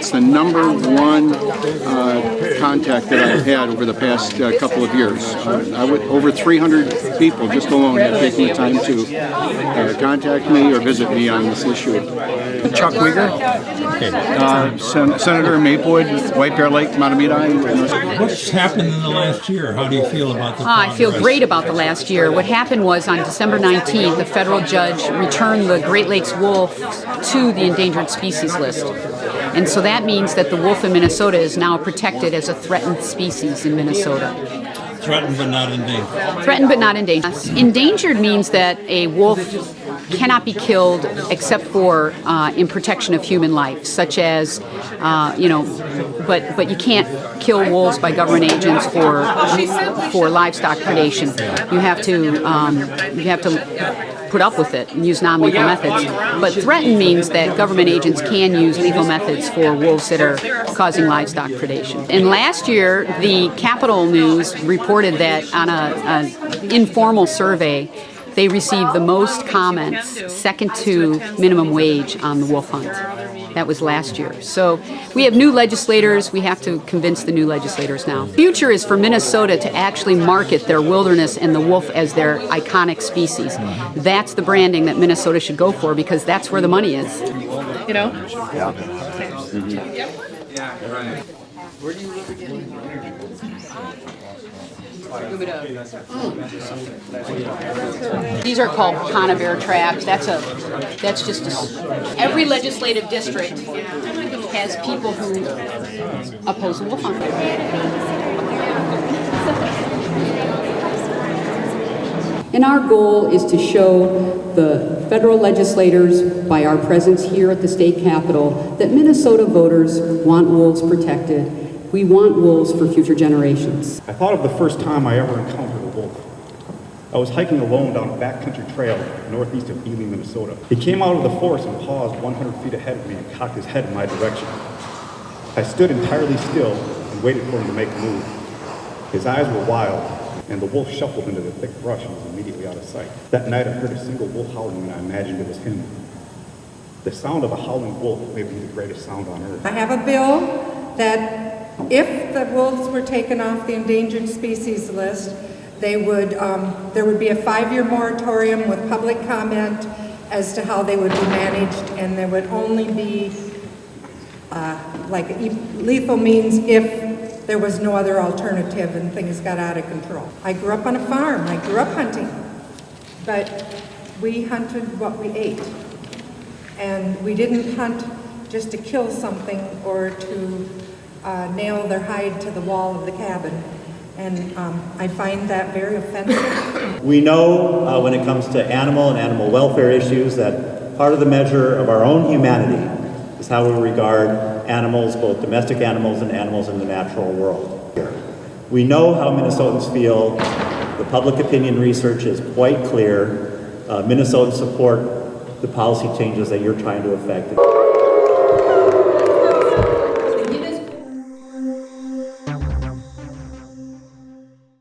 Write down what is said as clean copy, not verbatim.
It's the number one contact that I've had over the past couple of years. Over 300 people just alone have taken the time to contact me or visit me on this issue. Chuck Wiger, Senator Maplewood, White Bear Lake, Mahtomedi. What's happened in the last year? How do you feel about the progress? I feel great about the last year. What happened was on December 19th, the federal judge returned the Great Lakes wolf to the endangered species list. And so that means that the wolf in Minnesota is now protected as a threatened species in Minnesota. Threatened but not endangered. Threatened but not endangered. Endangered means that a wolf cannot be killed except for in protection of human life, such as, but you can't kill wolves by government agents for livestock predation. You have to put up with it and use non-lethal methods. But threatened means that government agents can use lethal methods for wolves that are causing livestock predation. And last year, the Capitol News reported that on an informal survey, they received the most comments, second to minimum wage, on the wolf hunt. That was last year. So we have new legislators. We have to convince the new legislators now. The future is for Minnesota to actually market their wilderness and the wolf as their iconic species. That's the branding that Minnesota should go for, because that's where the money is. You know? Yeah. Mm-hmm. Yeah, right. Where do you live again? These are called conibear traps. That's just every legislative district has people who oppose the wolf hunt. And our goal is to show the federal legislators, by our presence here at the state capitol, that Minnesota voters want wolves protected. We want wolves for future generations. I thought of the first time I ever encountered a wolf. I was hiking alone down a backcountry trail northeast of Ely, Minnesota. He came out of the forest and paused 100 feet ahead of me and cocked his head in my direction. I stood entirely still and waited for him to make a move. His eyes were wild, and the wolf shuffled into the thick brush and was immediately out of sight. That night I heard a single wolf howling, and I imagined it was him. The sound of a howling wolf may be the greatest sound on earth. I have a bill that if the wolves were taken off the endangered species list, there would be a 5-year moratorium with public comment as to how they would be managed, and there would only be lethal means if there was no other alternative and things got out of control. I grew up on a farm. I grew up hunting, but we hunted what we ate, and we didn't hunt just to kill something or to nail their hide to the wall of the cabin. And I find that very offensive. We know when it comes to animal and animal welfare issues that part of the measure of our own humanity is how we regard animals, both domestic animals and animals in the natural world. We know how Minnesotans feel. The public opinion research is quite clear. Minnesotans support the policy changes that you're trying to effect.